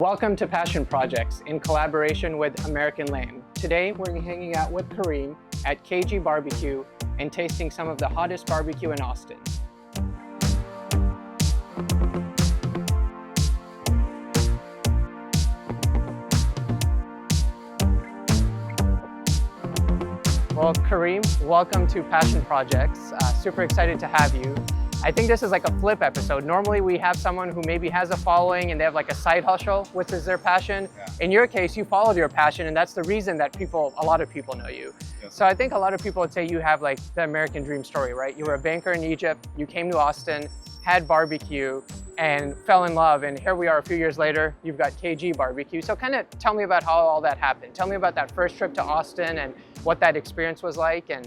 Welcome to Passion Projects in collaboration with American Lane. Today we're hanging out with Kareem at KG BBQ and tasting some of the hottest barbecue in Austin. Well, Kareem, welcome to Passion Projects. Super excited to have you. I think this is like a flip episode. Normally we have someone who maybe has a following and they have like a side hustle, which is their passion. Yeah. In your case, you followed your passion and that's the reason that a lot of people know you. Yes. So I think a lot of people would say you have like the American dream story, right? You were a banker in Egypt, you came to Austin, had barbecue and fell in love. And here we are a few years later, you've got KG BBQ. So kind of tell me about how all that happened. Tell me about that first trip to Austin and what that experience was like and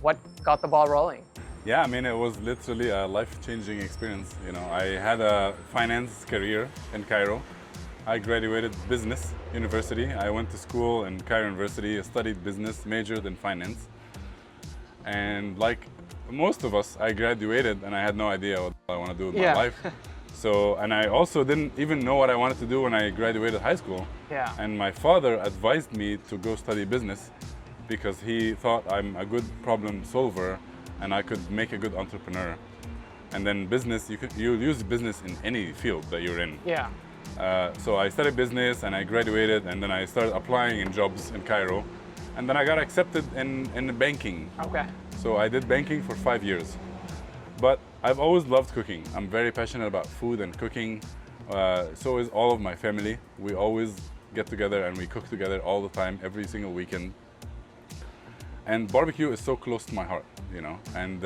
what got the ball rolling. Yeah, I mean, it was literally a life-changing experience. You know, I had a finance career in Cairo. I graduated business university. I went to school in Cairo University, studied business, majored in finance. And like most of us, I graduated and I had no idea what I want to do with my life. So, and I also didn't even know what I wanted to do when I graduated high school. Yeah. And my father advised me to go study business because he thought I'm a good problem solver and I could make a good entrepreneur. And then business, you use business in any field that you're in. Yeah. So I studied business and I graduated and then I started applying in jobs in Cairo. And then I got accepted in banking. Okay. So I did banking for 5 years. But I've always loved cooking. I'm very passionate about food and cooking. So is all of my family. We always get together and we cook together all the time, every single weekend. And barbecue is so close to my heart, you know, and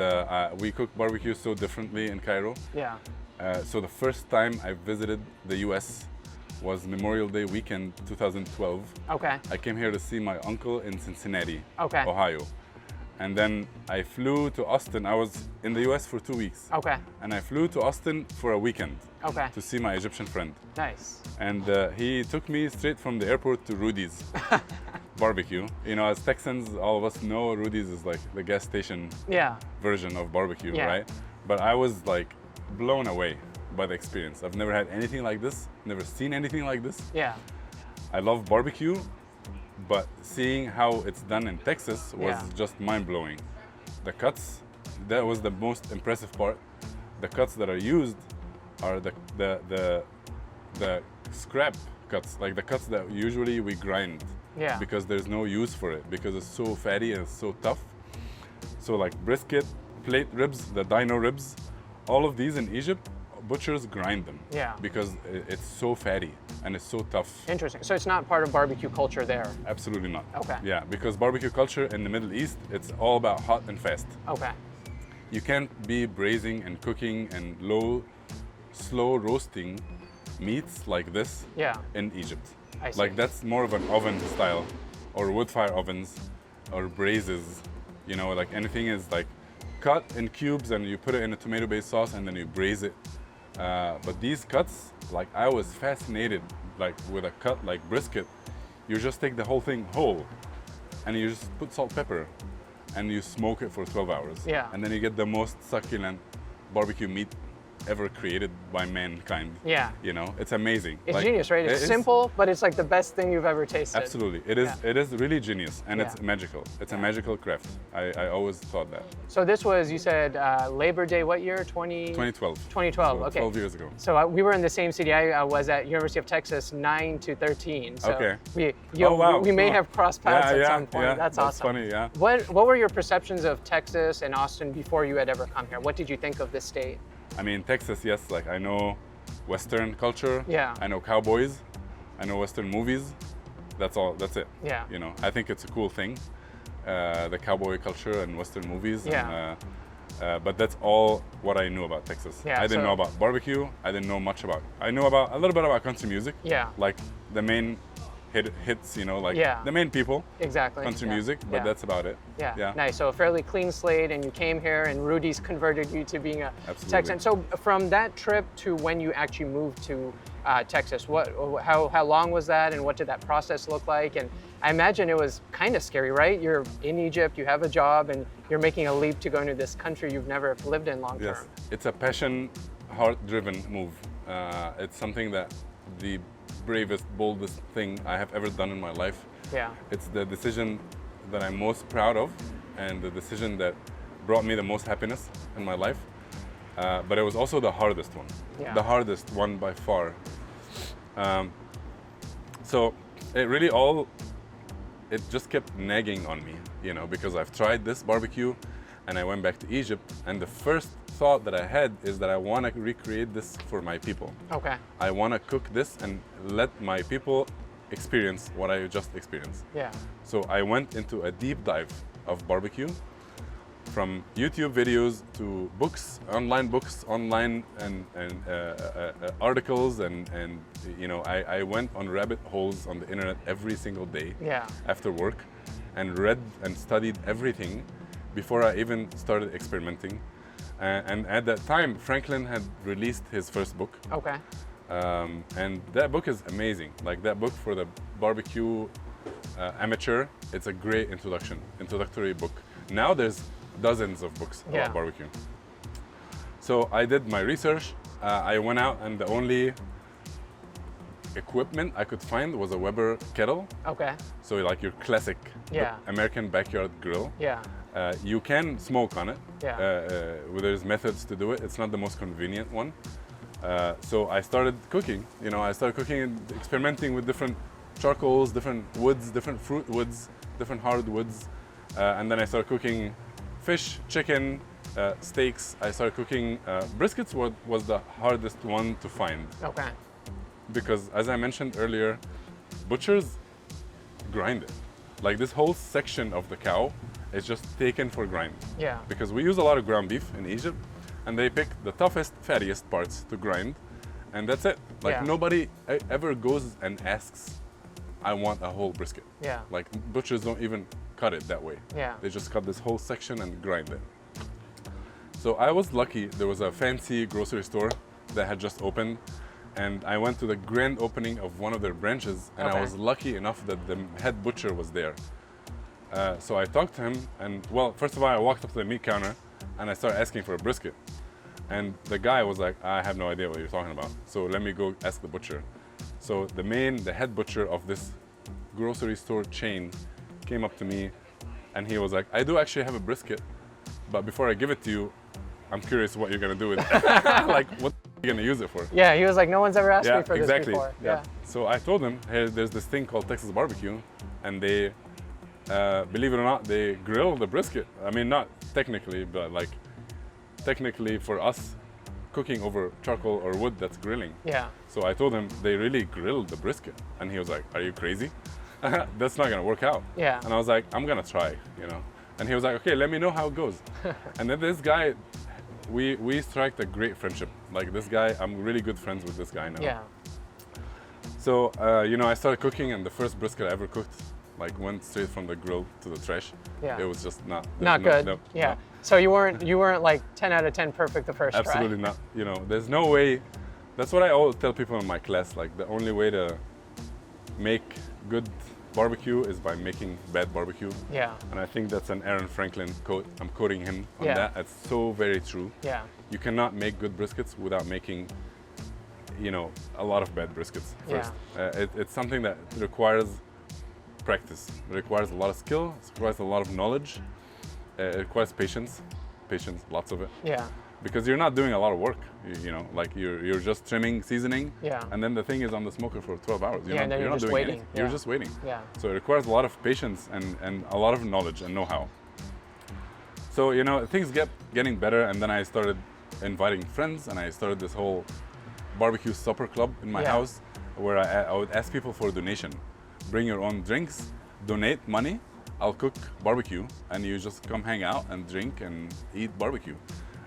we cook barbecue so differently in Cairo. Yeah. So the first time I visited the US was Memorial Day weekend 2012. Okay. I came here to see my uncle in Cincinnati, okay, Ohio. And then I flew to Austin. I was in the US for 2 weeks. Okay. And I flew to Austin for a weekend. Okay. To see my Egyptian friend. Nice. And he took me straight from the airport to Rudy's. Barbecue. You know, as Texans, all of us know Rudy's is like the gas station version of barbecue, right? But I was like blown away by the experience. I've never had anything like this, never seen anything like this. Yeah. I love barbecue, but seeing how it's done in Texas was just mind-blowing. The cuts, that was the most impressive part. The cuts that are used are the scrap cuts, like the cuts that usually we grind. Yeah. Because there's no use for it, because it's so fatty and it's so tough. So like brisket, plate ribs, the dino ribs, all of these in Egypt, butchers grind them. Yeah. Because it's so fatty and it's so tough. Interesting. So it's not part of barbecue culture there? Absolutely not. Okay. Yeah, because barbecue culture in the Middle East, it's all about hot and fast. Okay. You can't be braising and cooking and slow roasting meats like this in Egypt. Like that's more of an oven style, or wood fire ovens, or braises. You know, like anything is like cut in cubes and you put it in a tomato-based sauce and then you braise it. But these cuts, like I was fascinated, like with a cut like brisket, you just take the whole thing whole, and you just put salt, pepper, and you smoke it for 12 hours. Yeah. And then you get the most succulent barbecue meat ever created by mankind. Yeah. You know, it's amazing. It's like, genius, right? It's simple, but it's like the best thing you've ever tasted. Absolutely. It is. It is really genius, and it's magical. It's a magical craft. I always thought that. So this was, you said, Labor Day, what year? 2012. 2012, so okay. 12 years ago. So we were in the same city. I was at University of Texas 9 to 13. So okay. We may have crossed paths at some point. Yeah, that's awesome. Funny, yeah. What were your perceptions of Texas and Austin before you had ever come here? What did you think of this state? I mean, Texas, yes, like I know Western culture. Yeah. I know cowboys. I know Western movies. That's all, that's it. Yeah. You know, I think it's a cool thing, the cowboy culture and Western movies. Yeah. And, but that's all what I knew about Texas. Yeah, I didn't know about barbecue. I didn't know much about, I knew about a little bit about country music. Yeah. Like the main hits, you know, like the main people. Exactly. Country music, but that's about it. Yeah. Nice. So a fairly clean slate, and you came here, and Rudy's converted you to being a Texan. So from that trip to when you actually moved to Texas, how long was that, and what did that process look like? And I imagine it was kind of scary, right? You're in Egypt, you have a job, and you're making a leap to go into this country you've never lived in long term. It's a passion, heart-driven move. It's something that the bravest, boldest thing I have ever done in my life. Yeah. It's the decision that I'm most proud of and the decision that brought me the most happiness in my life. But it was also the hardest one. Yeah. The hardest one by far. So it just kept nagging on me, you know, because I've tried this barbecue and I went back to Egypt, and the first thought that I had is that I want to recreate this for my people. Okay. I want to cook this and let my people experience what I just experienced. Yeah. So I went into a deep dive of barbecue, from YouTube videos to books, online and articles, and you know, I went on rabbit holes on the internet every single day. Yeah. After work, and read and studied everything before I even started experimenting. And at that time, Franklin had released his first book. Okay. And that book is amazing. Like, that book for the barbecue amateur, it's a great introductory book. Now there's dozens of books about barbecue. So I did my research. I went out, and the only equipment I could find was a Weber kettle. Okay. So like your classic American backyard grill. Yeah. You can smoke on it. Yeah. There's methods to do it. It's not the most convenient one. So I started cooking. You know, I started cooking and experimenting with different charcoals, different woods, different fruit woods, different hardwoods. And then I started cooking fish, chicken, steaks. I started cooking briskets. Was the hardest one to find. Okay. Because, as I mentioned earlier, butchers grind it. Like, this whole section of the cow is just taken for grind. Yeah. Because we use a lot of ground beef in Egypt, and they pick the toughest, fattiest parts to grind, and that's it. Like, nobody ever goes and asks, I want a whole brisket. Yeah. Like, butchers don't even cut it that way. Yeah. They just cut this whole section and grind it. So I was lucky. There was a fancy grocery store that had just opened, and I went to the grand opening of one of their branches, and I was lucky enough that the head butcher was there. So I talked to him, and well, first of all, I walked up to the meat counter and I started asking for a brisket. And the guy was like, I have no idea what you're talking about, so let me go ask the butcher. So the head butcher of this grocery store chain came up to me, and he was like, I do actually have a brisket, but before I give it to you, I'm curious what you're gonna do with it. Like, what are you gonna use it for? Yeah, he was like, no one's ever asked me for this before. Yeah. So I told him, hey, there's this thing called Texas barbecue, and they, believe it or not, they grill the brisket. I mean, not technically, but like, technically for us, cooking over charcoal or wood, that's grilling. Yeah. So I told him they really grilled the brisket, and he was like, are you crazy? That's not gonna work out. Yeah. And I was like, I'm gonna try, you know. And he was like, okay, let me know how it goes. And then this guy, we struck a great friendship. Like, this guy, I'm really good friends with this guy now. Yeah. So, you know, I started cooking, and the first brisket I ever cooked, like, went straight from the grill to the trash. Yeah. It was just not good. No, yeah. No. So you weren't like 10 out of 10 perfect the first try. Absolutely not. You know, there's no way. That's what I always tell people in my class. Like, the only way to make good barbecue is by making bad barbecue. Yeah. And I think that's an Aaron Franklin quote. I'm quoting him on that. It's so very true. Yeah. You cannot make good briskets without making, you know, a lot of bad briskets first. Yeah. It's something that requires practice. It requires a lot of skill. It requires a lot of knowledge. It requires patience, lots of it. Yeah. Because you're not doing a lot of work, you know, like you're just trimming, seasoning, and then the thing is on the smoker for 12 hours. And then you're not just waiting. You're just waiting. Yeah. So it requires a lot of patience and a lot of knowledge and know-how. So, you know, things getting better, and then I started inviting friends, and I started this whole barbecue supper club in my house, where I would ask people for a donation. Bring your own drinks, donate money, I'll cook barbecue, and you just come hang out and drink and eat barbecue.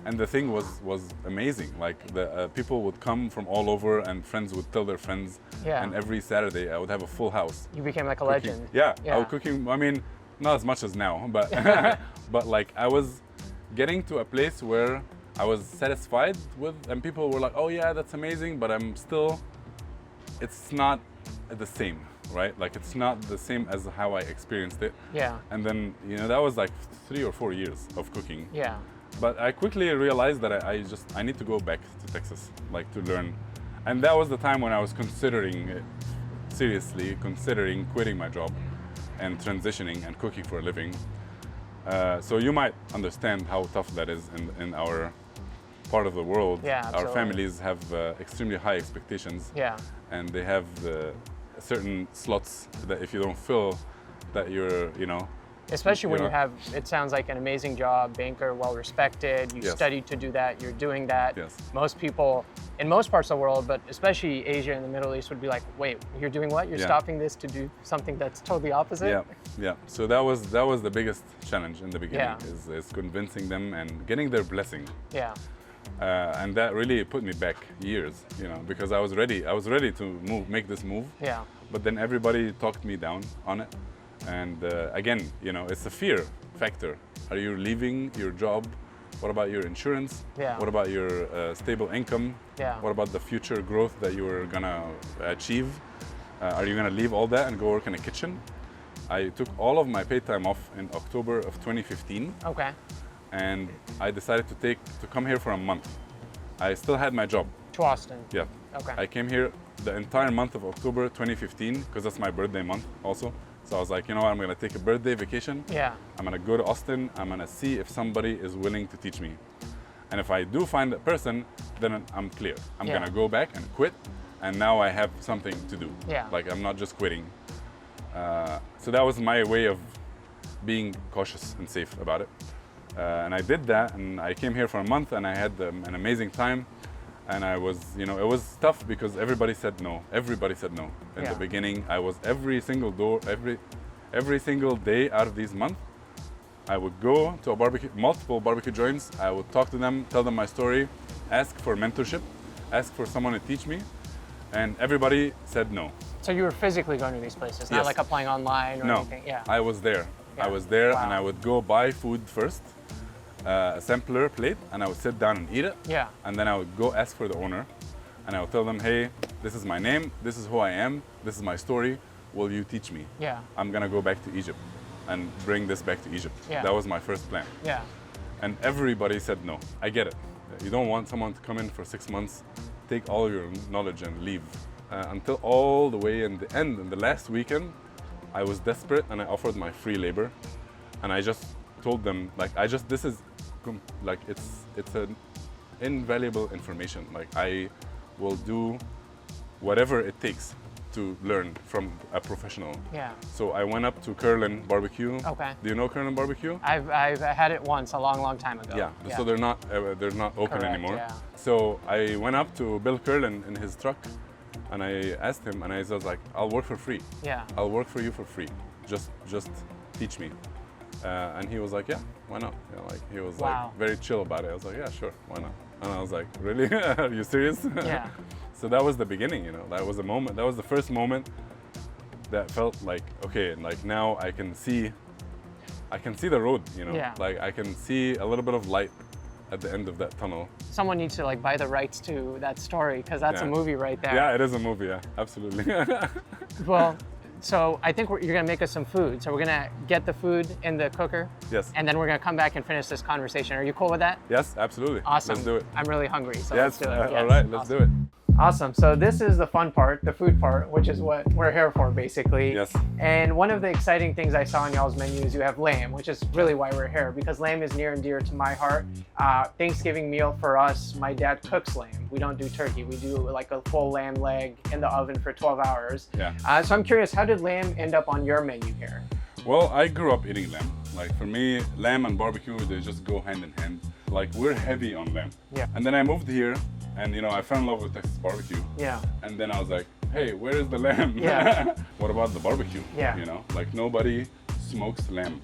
And the thing was amazing. Like, the people would come from all over, and friends would tell their friends. Yeah. And every Saturday I would have a full house. You became like a cooking. legend. Yeah, I was cooking. I mean, not as much as now, but but like, I was getting to a place where I was satisfied with, and people were like, "Oh yeah, that's amazing," but I'm still. It's not the same, right? Like, it's not the same as how I experienced it. Yeah. And then, you know, that was like 3 or 4 years of cooking. Yeah. But I quickly realized that I need to go back to Texas, like, to learn. And that was the time when I was seriously considering quitting my job and transitioning and cooking for a living. So you might understand how tough that is in our part of the world. Yeah, absolutely. Our families have extremely high expectations. Yeah. And they have certain slots that if you don't fill, that you're, Especially when you have, it sounds like an amazing job, banker, well respected, you studied to do that, you're doing that. Yes. Most people in most parts of the world, but especially Asia and the Middle East would be like, wait, you're doing what? You're stopping this to do something that's totally opposite? Yeah. So that was the biggest challenge in the beginning, is convincing them and getting their blessing. Yeah. And that really put me back years, because I was ready to make this move. Yeah. But then everybody talked me down on it. And again, it's a fear factor. Are you leaving your job? What about your insurance? Yeah. What about your stable income? Yeah. What about the future growth that you were gonna achieve? Are you gonna leave all that and go work in a kitchen? I took all of my paid time off in October of 2015. Okay. And I decided to come here for a month. I still had my job. To Austin? Yeah. Okay. I came here the entire month of October 2015 because that's my birthday month also. So I was like, I'm gonna take a birthday vacation. Yeah. I'm gonna go to Austin. I'm gonna see if somebody is willing to teach me. And if I do find that person, then I'm clear. I'm gonna go back and quit. And now I have something to do. Yeah. Like I'm not just quitting. So that was my way of being cautious and safe about it. And I did that, and I came here for a month, and I had an amazing time. And I was, it was tough because everybody said no. Everybody said no in the beginning. I was every single day out of these months, I would go to multiple barbecue joints. I would talk to them, tell them my story, ask for mentorship, ask for someone to teach me, and everybody said no. So you were physically going to these places, not like applying online or anything? No, I was there. I was there, and I would go buy food first, a sampler plate, and I would sit down and eat it. Yeah. And then I would go ask for the owner, and I would tell them, hey, this is my name, this is who I am, this is my story, will you teach me? Yeah. I'm gonna go back to Egypt and bring this back to Egypt. Yeah. That was my first plan. Yeah. And everybody said no. I get it. You don't want someone to come in for 6 months, take all your knowledge and leave. Until all the way in the end, in the last weekend, I was desperate and I offered my free labor. And I just told them, this is, it's an invaluable information. Like, I will do whatever it takes to learn from a professional. Yeah. So I went up to Curlin Barbecue. Okay. Do you know Curlin Barbecue? I've had it once, a long time ago. Yeah. So they're not open anymore. Yeah. So I went up to Bill Curlin in his truck, and I asked him, and I was like, I'll work for free. Yeah. I'll work for you for free. Just teach me. And he was like, yeah, why not? He was like very chill about it. I was like, yeah, sure, why not? And I was like, really? Are you serious? Yeah. So that was the beginning, That was the moment. That was the first moment that felt like, okay, like now I can see the road, Yeah. Like I can see a little bit of light at the end of that tunnel. Someone needs to buy the rights to that story, because that's a movie right there. Yeah, it is a movie, yeah, absolutely. Well, so I think you're gonna make us some food. So we're gonna get the food in the cooker. Yes. And then we're gonna come back and finish this conversation. Are you cool with that? Yes, absolutely. Awesome. Let's do it. I'm really hungry, so Yes, let's do it. all right, let's do it. Awesome. So this is the fun part, the food part, which is what we're here for, basically. Yes. And one of the exciting things I saw on y'all's menu is you have lamb, which is really why we're here, because lamb is near and dear to my heart. Thanksgiving meal for us, my dad cooks lamb. We don't do turkey. We do like a full lamb leg in the oven for 12 hours. Yeah. So I'm curious, how did lamb end up on your menu here? Well, I grew up eating lamb. Like for me, lamb and barbecue, they just go hand in hand. Like we're heavy on lamb. Yeah. And then I moved here, and I fell in love with Texas barbecue. Yeah. And then I was like, hey, where is the lamb? Yeah. What about the barbecue? Yeah. Like nobody smokes lamb.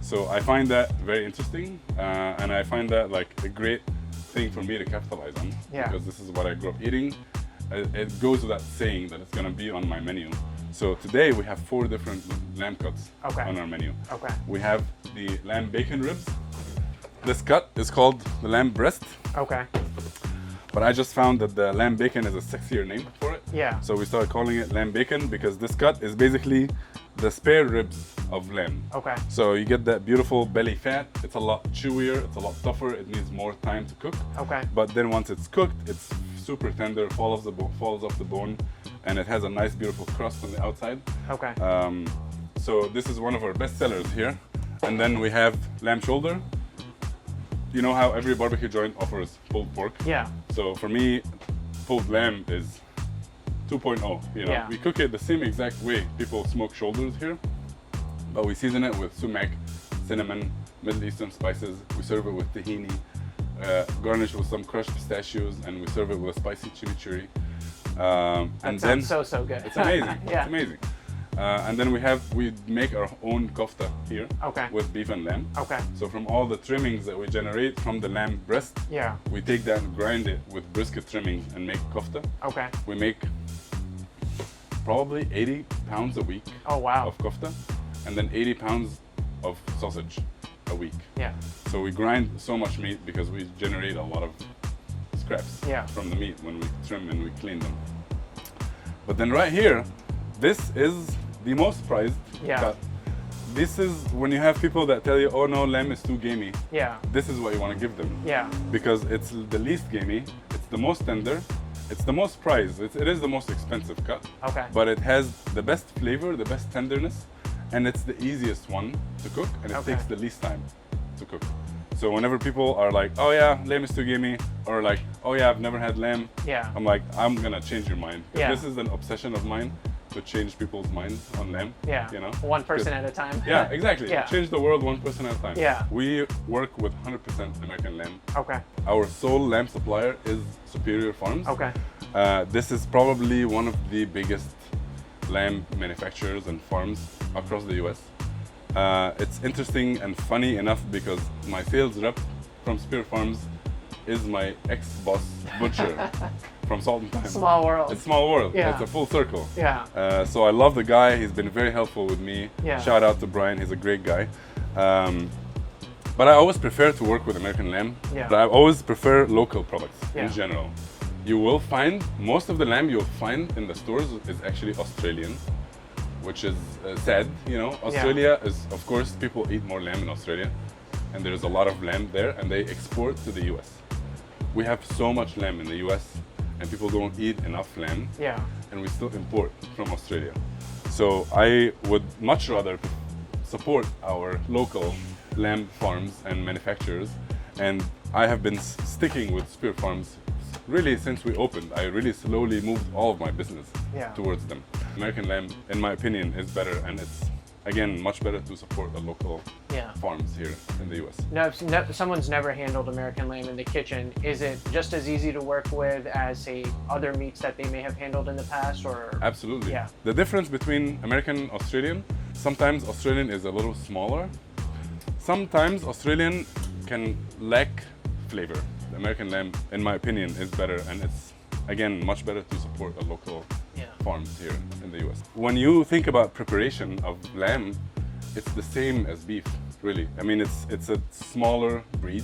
So I find that very interesting, and I find that like a great thing for me to capitalize on. Yeah. Because this is what I grew up eating. It goes without saying that it's gonna be on my menu. So today we have 4 different lamb cuts on our menu. Okay. We have the lamb bacon ribs. This cut is called the lamb breast. Okay. But I just found that the lamb bacon is a sexier name for it. Yeah. So we started calling it lamb bacon because this cut is basically the spare ribs of lamb. Okay. So you get that beautiful belly fat. It's a lot chewier, it's a lot tougher, it needs more time to cook. Okay. But then once it's cooked, it's super tender, falls off the bone, and it has a nice, beautiful crust on the outside. Okay. So this is one of our best sellers here. And then we have lamb shoulder. You know how every barbecue joint offers pulled pork? Yeah. So for me, pulled lamb is 2.0. You know, Yeah. we cook it the same exact way people smoke shoulders here, but we season it with sumac, cinnamon, Middle Eastern spices. We serve it with tahini, garnish with some crushed pistachios, and we serve it with a spicy chimichurri. That sounds so good. It's amazing. Yeah. It's amazing. And then we make our own kofta here. Okay. With beef and lamb. Okay. So from all the trimmings that we generate from the lamb breast, yeah, we take that and grind it with brisket trimmings and make kofta. Okay. We make probably 80 pounds a week. Oh wow. Of kofta, and then 80 pounds of sausage a week. Yeah. So we grind so much meat because we generate a lot of scraps from the meat when we trim and we clean them. But then right here, this is the most prized cut. This is when you have people that tell you, oh no, lamb is too gamey. Yeah. This is what you want to give them. Yeah. Because it's the least gamey, it's the most tender, it's the most prized, it is the most expensive cut. Okay. But it has the best flavor, the best tenderness, and it's the easiest one to cook, and it takes the least time to cook. So whenever people are like, oh yeah, lamb is too gamey, or like, oh yeah, I've never had lamb, I'm like, I'm gonna change your mind. This is an obsession of mine, to change people's minds on lamb. Yeah. You know? One person at a time. Yeah, exactly. Change the world one person at a time. Yeah. We work with 100% American lamb. Okay. Our sole lamb supplier is Superior Farms. Okay. This is probably one of the biggest lamb manufacturers and farms across the US. It's interesting and funny enough because my sales rep from Superior Farms is my ex-boss butcher from Salt and Thyme. Small world. It's small world. Yeah. It's a full circle. Yeah. So I love the guy. He's been very helpful with me. Yeah. Shout out to Brian. He's a great guy. But I always prefer to work with American lamb. Yeah. But I always prefer local products in general. You will find most of the lamb you'll find in the stores is actually Australian, which is sad. You know, Australia is, of course, people eat more lamb in Australia, and there's a lot of lamb there, and they export to the US. We have so much lamb in the US, and people don't eat enough lamb, and we still import from Australia. So I would much rather support our local lamb farms and manufacturers, and I have been sticking with Superior Farms really since we opened. I really slowly moved all of my business towards them. American lamb, in my opinion, is better, and it's, again, much better to support the local farms here in the US. Now, if someone's never handled American lamb in the kitchen, is it just as easy to work with as, say, other meats that they may have handled in the past, or? Absolutely. Yeah. The difference between American and Australian, sometimes Australian is a little smaller. Sometimes Australian can lack flavor. The American lamb, in my opinion, is better, and it's, again, much better to support the local farms here in the US. When you think about preparation of lamb, it's the same as beef, really. I mean, it's a smaller breed.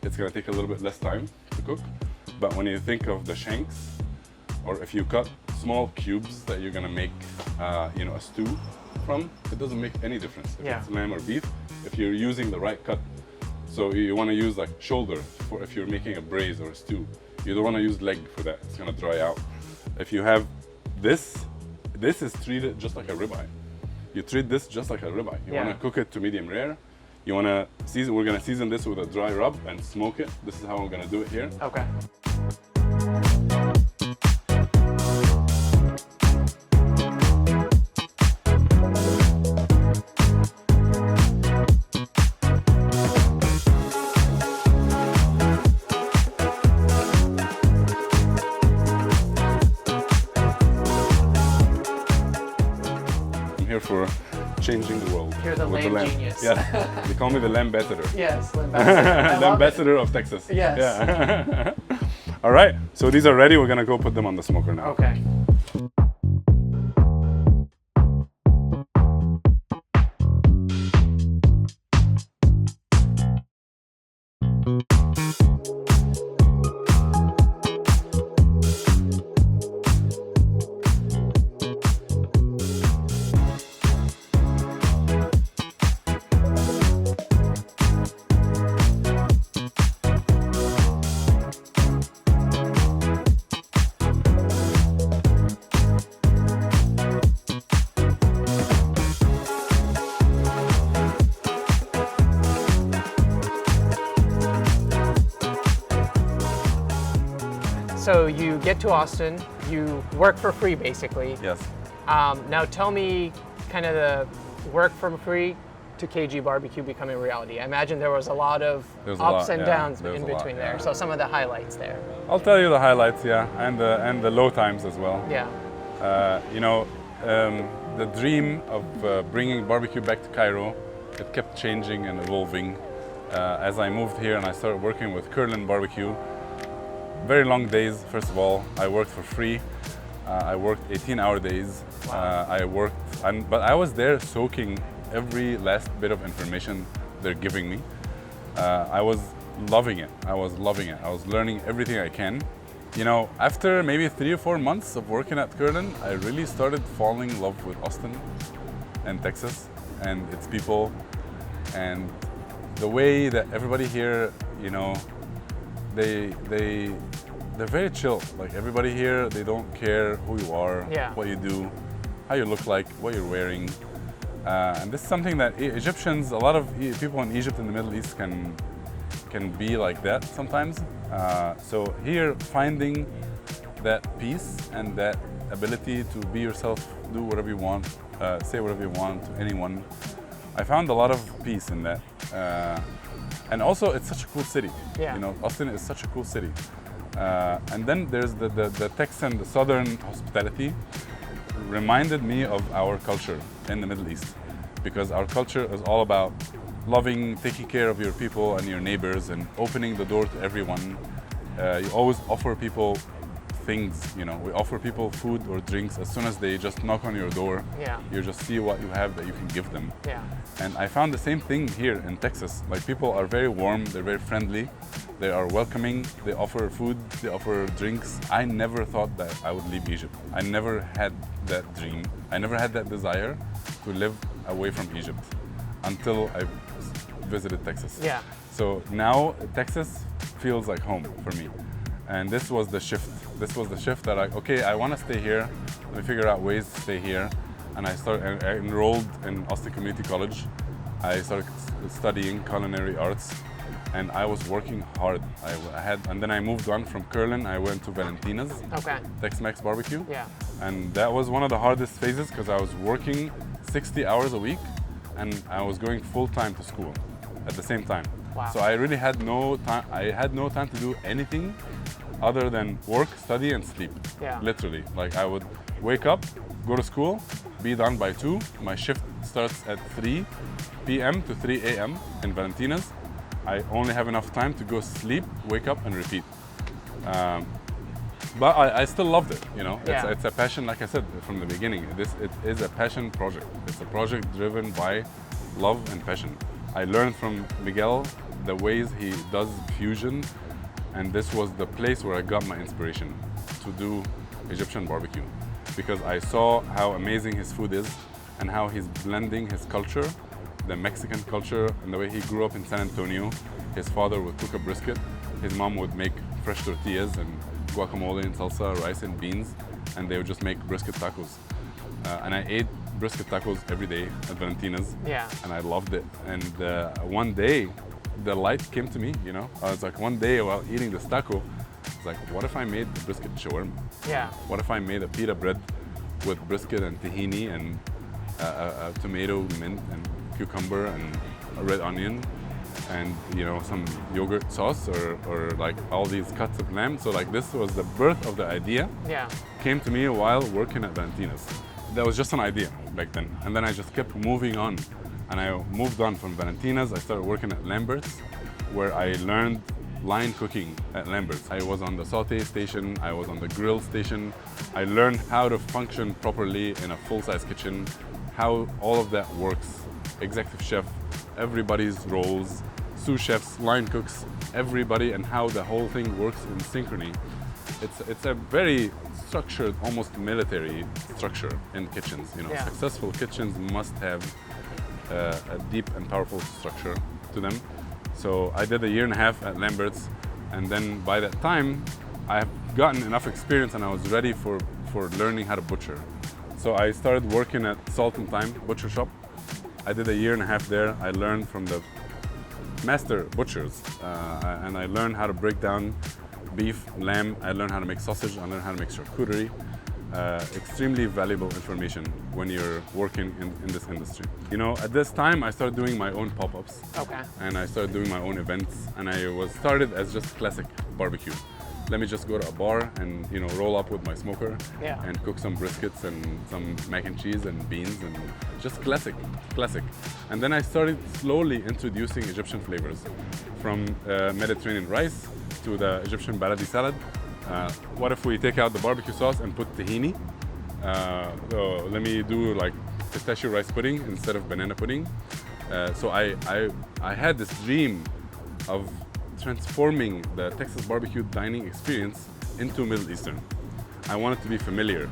It's gonna take a little bit less time to cook. But when you think of the shanks, or if you cut small cubes that you're gonna make, you know, a stew from, it doesn't make any difference if it's lamb or beef, if you're using the right cut. So you wanna use like shoulder for if you're making a braise or a stew. You don't wanna use leg for that, it's gonna dry out. If you have this is treated just like a ribeye. You treat this just like a ribeye. You want to cook it to medium rare. You want to season. We're going to season this with a dry rub and smoke it. This is how I'm going to do it here. Okay. For changing the world. You're the lamb genius. Yeah, they call me the lamb ambassador. Yes, lamb ambassador. The ambassador of Texas. Yes. Yeah. All right, so these are ready. We're gonna go put them on the smoker now. Okay. So you get to Austin, you work for free basically. Yes. Now tell me kind of the work for free to KG BBQ becoming reality. I imagine there was a lot of ups and downs in between there. So some of the highlights there. I'll tell you the highlights, yeah, and the low times as well. Yeah. You know, the dream of bringing barbecue back to Cairo, it kept changing and evolving. As I moved here and I started working with Curlin Barbecue, very long days, first of all. I worked for free. I worked 18-hour days. Wow. But I was there soaking every last bit of information they're giving me. I was loving it. I was learning everything I can. You know, after maybe 3 or 4 months of working at Curlin, I really started falling in love with Austin and Texas and its people and the way that everybody here, you know, they're very chill. Like everybody here, they don't care who you are, what you do, how you look like, what you're wearing. And this is something that Egyptians, a lot of people in Egypt and the Middle East can be like that sometimes. So here, finding that peace and that ability to be yourself, do whatever you want, say whatever you want to anyone, I found a lot of peace in that. And also, it's such a cool city. Yeah. You know, Austin is such a cool city. And then there's the Texan, the Southern hospitality reminded me of our culture in the Middle East, because our culture is all about loving, taking care of your people and your neighbors and opening the door to everyone. You always offer people things, you know, we offer people food or drinks as soon as they just knock on your door. Yeah. You just see what you have that you can give them. Yeah. And I found the same thing here in Texas. Like people are very warm, they're very friendly, they are welcoming, they offer food, they offer drinks. I never thought that I would leave Egypt. I never had that dream. I never had that desire to live away from Egypt until I visited Texas. Yeah. So now Texas feels like home for me. And this was the shift. This was the shift that I want to stay here. Let me figure out ways to stay here. And I enrolled in Austin Community College. I started studying culinary arts, and I was working hard. And then I moved on from Curlin. I went to Valentina's, Tex-Mex barbecue. Yeah. And that was one of the hardest phases because I was working 60 hours a week, and I was going full time to school at the same time. Wow. So I really had no time. I had no time to do anything other than work, study, and sleep. Yeah. Literally, like I would wake up, go to school, be done by 2. My shift starts at 3 p.m. to 3 a.m. in Valentina's. I only have enough time to go sleep, wake up, and repeat. But I still loved it, you know. Yeah. It's a passion, like I said from the beginning. It is a passion project. It's a project driven by love and passion. I learned from Miguel the ways he does fusion, and this was the place where I got my inspiration to do Egyptian barbecue, because I saw how amazing his food is and how he's blending his culture, the Mexican culture, and the way he grew up in San Antonio. His father would cook a brisket, his mom would make fresh tortillas and guacamole and salsa, rice and beans, and they would just make brisket tacos. And I ate brisket tacos every day at Valentina's, and I loved it. And one day, the light came to me, you know. I was like, one day while eating this taco, I was like, what if I made the brisket shawarma? Yeah. What if I made a pita bread with brisket and tahini and a tomato, mint, and cucumber and a red onion, and you know, some yogurt sauce or like all these cuts of lamb. So like this was the birth of the idea. Yeah. Came to me while working at Valentina's. That was just an idea back then, and then I just kept moving on. And I moved on from Valentina's. I started working at Lambert's, where I learned line cooking at Lambert's. I was on the saute station, I was on the grill station. I learned how to function properly in a full-size kitchen, how all of that works. Executive chef, everybody's roles, sous chefs, line cooks, everybody, and how the whole thing works in synchrony. It's a very structured, almost military structure in kitchens. You know, successful kitchens must have a deep and powerful structure to them. So I did a 1.5 years at Lambert's, and then by that time I have gotten enough experience and I was ready for learning how to butcher. So I started working at Salt and Thyme Butcher Shop. I did a 1.5 years there. I learned from the master butchers, and I learned how to break down beef, lamb. I learned how to make sausage. I learned how to make charcuterie. Extremely valuable information when you're working in this industry. You know, at this time, I started doing my own pop-ups. Okay. And I started doing my own events. And I was started as just classic barbecue. Let me just go to a bar and, you know, roll up with my smoker and cook some briskets and some mac and cheese and beans and just classic. And then I started slowly introducing Egyptian flavors, from Mediterranean rice to the Egyptian baladi salad. What if we take out the barbecue sauce and put tahini? So let me do like pistachio rice pudding instead of banana pudding. So I had this dream of transforming the Texas barbecue dining experience into Middle Eastern. I want it to be familiar,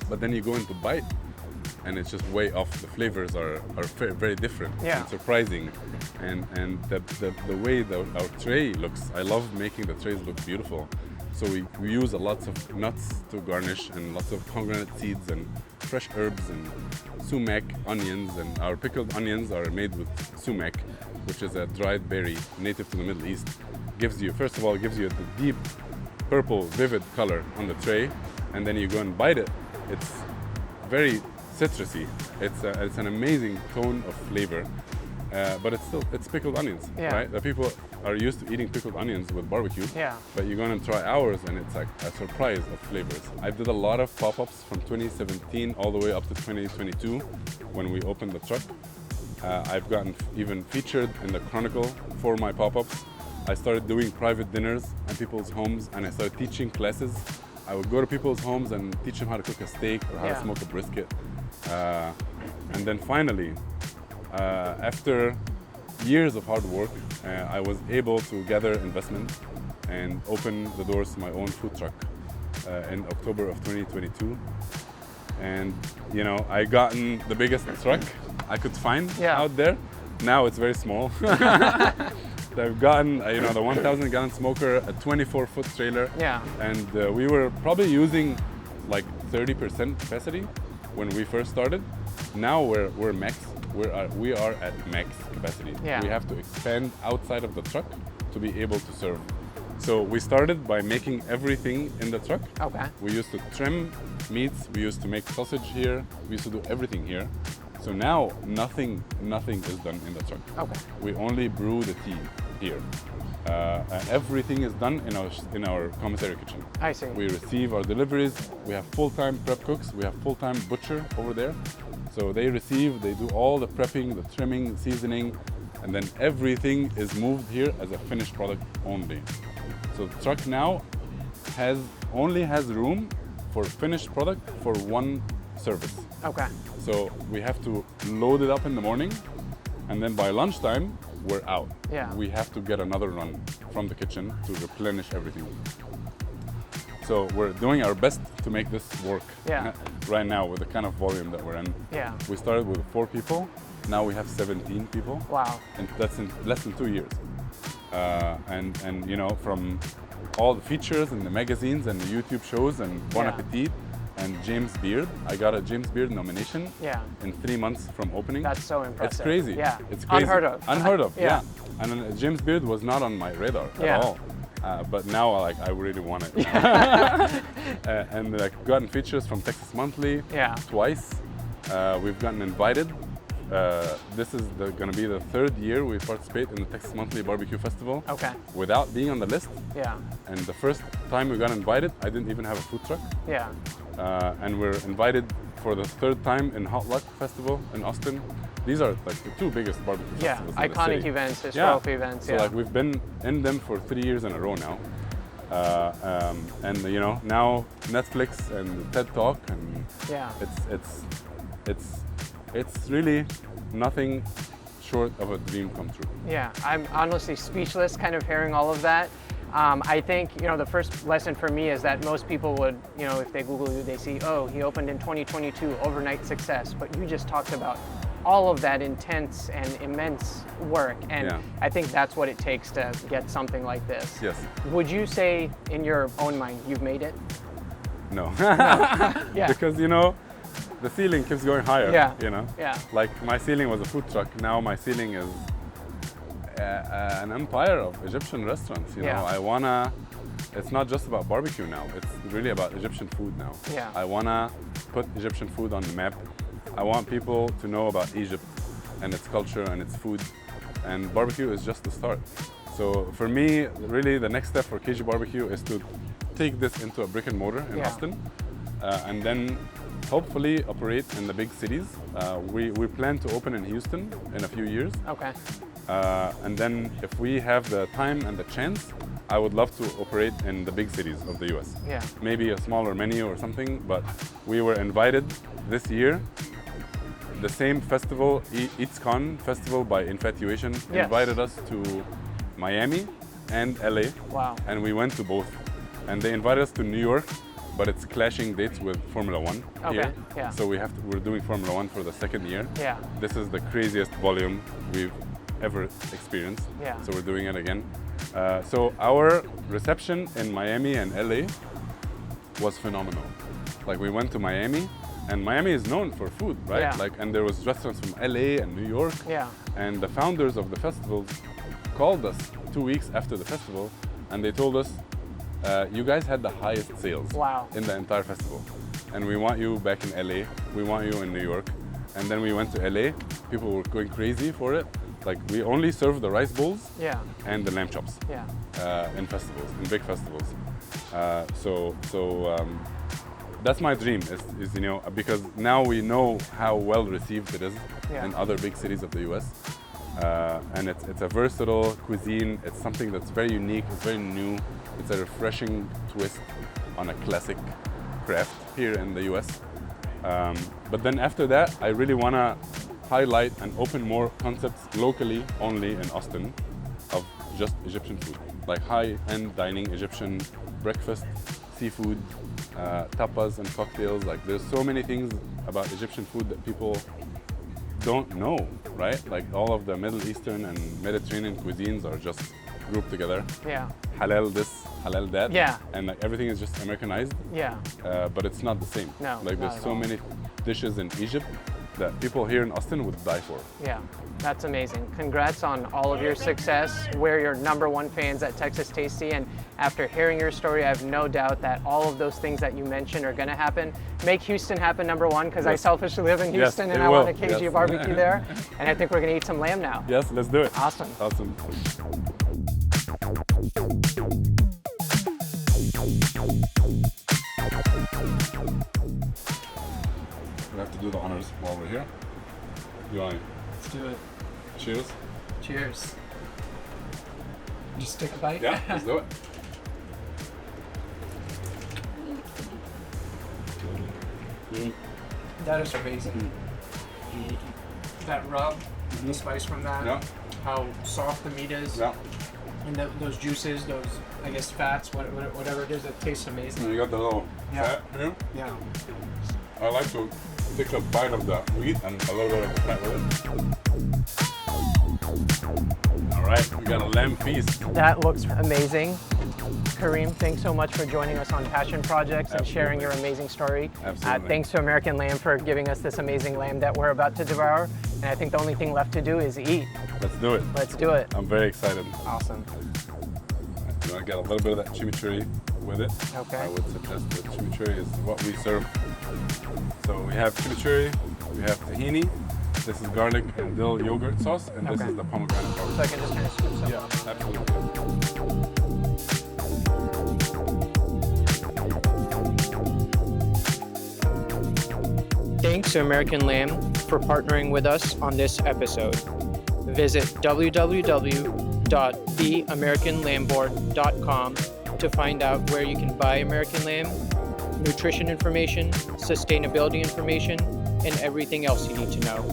but then you go into bite and it's just way off. The flavors are very different and surprising. And the way our tray looks, I love making the trays look beautiful. So we use lots of nuts to garnish and lots of pomegranate seeds and fresh herbs and sumac onions. And our pickled onions are made with sumac, which is a dried berry native to the Middle East. First of all, it gives you the deep purple, vivid color on the tray. And then you go and bite it. It's very citrusy. It's an amazing tone of flavor. But it's pickled onions, right? The people are used to eating pickled onions with barbecue, but you're going to try ours and it's like a surprise of flavors. I did a lot of pop-ups from 2017 all the way up to 2022 when we opened the truck. I've gotten even featured in the Chronicle for my pop-ups. I started doing private dinners at people's homes and I started teaching classes. I would go to people's homes and teach them how to cook a steak or how to smoke a brisket. And then finally, after years of hard work, I was able to gather investment and open the doors to my own food truck in October of 2022. And you know, I gotten the biggest truck I could find out there. Now it's very small. I've gotten you know, the 1,000 gallon smoker, a 24-foot trailer, and we were probably using like 30% capacity when we first started. Now we're max. We are at max capacity. We have to expand outside of the truck to be able to serve. So we started by making everything in the truck. We used to trim meats. We used to make sausage here. We used to do everything here. So now nothing is done in the truck. We only brew the tea here. And everything is done in our commissary kitchen. I see. We receive our deliveries. We have full-time prep cooks. We have full-time butcher over there. So they do all the prepping, the trimming, seasoning, and then everything is moved here as a finished product only. So the truck now only has room for finished product for one service. So we have to load it up in the morning, and then by lunchtime, we're out. We have to get another run from the kitchen to replenish everything. So we're doing our best to make this work right now with the kind of volume that we're in. We started with 4 people. Now we have 17 people. Wow. And that's in less than 2 years. And you know, from all the features and the magazines and the YouTube shows and Bon Appetit and James Beard. I got a James Beard nomination in 3 months from opening. That's so impressive. It's crazy. It's crazy. Unheard of. Unheard of, And James Beard was not on my radar at all. But now, I really want it. And gotten features from Texas Monthly twice. We've gotten invited. This is going to be the 3rd year we participate in the Texas Monthly Barbecue Festival without being on the list. And the first time we got invited, I didn't even have a food truck. And we're invited for the 3rd time in Hot Luck Festival in Austin. These are like the 2 biggest barbecue festivals in the iconic city. events, historical events. So we've been in them for 3 years in a row now. And you know, now Netflix and TED Talk, and it's really nothing short of a dream come true. I'm honestly speechless kind of hearing all of that. I think, you know, the first lesson for me is that most people would, you know, if they Google you, they see, oh, he opened in 2022, overnight success. But you just talked about all of that intense and immense work. And I think that's what it takes to get something like this. Would you say, in your own mind, you've made it? No. Because, you know, the ceiling keeps going higher, you know? Like my ceiling was a food truck. Now my ceiling is an empire of Egyptian restaurants. You know, I wanna it's not just about barbecue now. It's really about Egyptian food now. Yeah. I wanna put Egyptian food on the map. I want people to know about Egypt and its culture and its food. And barbecue is just the start. So for me, really the next step for KG BBQ is to take this into a brick and mortar in Austin, and then hopefully operate in the big cities. We plan to open in Houston in a few years. Okay. And then if we have the time and the chance, I would love to operate in the big cities of the US. Yeah. Maybe a smaller menu or something, but we were invited this year. The same festival, EatsCon Festival by Infatuation, invited us to Miami and LA. Wow. And we went to both. And they invited us to New York, but it's clashing dates with Formula One here. Yeah. So we're doing Formula One for the second year. Yeah. This is the craziest volume we've ever experienced. Yeah. So we're doing it again. So our reception in Miami and LA was phenomenal. Like we went to Miami, and Miami is known for food, right? Yeah. Like, and there was restaurants from LA and New York. Yeah. And the founders of the festival called us 2 weeks after the festival, and they told us, you guys had the highest sales in the entire festival. And we want you back in LA. We want you in New York. And then we went to LA. People were going crazy for it. Like we only serve the rice bowls and the lamb chops in festivals, in big festivals. That's my dream is because now we know how well received it is in other big cities of the US. And it's a versatile cuisine. It's something that's very unique, it's very new. It's a refreshing twist on a classic craft here in the US. But then after that, I really want to highlight and open more concepts locally only in Austin of just Egyptian food, like high-end dining Egyptian breakfast, seafood, tapas and cocktails. Like there's so many things about Egyptian food that people don't know, right? Like all of the Middle Eastern and Mediterranean cuisines are just grouped together. Yeah. Halal this, halal that. Yeah. And like everything is just Americanized. Yeah. But it's not the same. No. Like there's so many dishes in Egypt that people here in Austin would die for. Yeah, that's amazing. Congrats on all of your success. We're your #1 fans at Texas Tasty, and after hearing your story, I have no doubt that all of those things that you mentioned are going to happen. Make Houston happen #1, because I selfishly live in Houston and I want a KG BBQ there. And I think we're going to eat some lamb now. Yes, let's do it. Awesome. Awesome. We have to do the honors while we're here. You want to? Let's do it. Cheers. Cheers. Just take a bite? Yeah, let's do it. That is amazing. That rub, the spice from that, how soft the meat is, and those juices, those, I guess, fats, whatever it is, it tastes amazing. And you got the little fat here? Yeah. I like to take a bite of the meat and a little bit of the fat with it. All right, we got a lamb feast. That looks amazing. Kareem, thanks so much for joining us on Passion Projects and sharing your amazing story. Absolutely. Thanks to American Lamb for giving us this amazing lamb that we're about to devour. And I think the only thing left to do is eat. Let's do it. Let's do it. I'm very excited. Awesome. You want to get a little bit of that chimichurri with it? Okay. I would suggest that chimichurri is what we serve. So we have chimichurri, we have tahini, this is garlic and dill yogurt sauce, and this is the pomegranate sauce. So I can just kind of scoop some on. Absolutely. Thanks to American Lamb for partnering with us on this episode. Visit www.theamericanlamboard.com to find out where you can buy American Lamb, nutrition information, sustainability information, and everything else you need to know.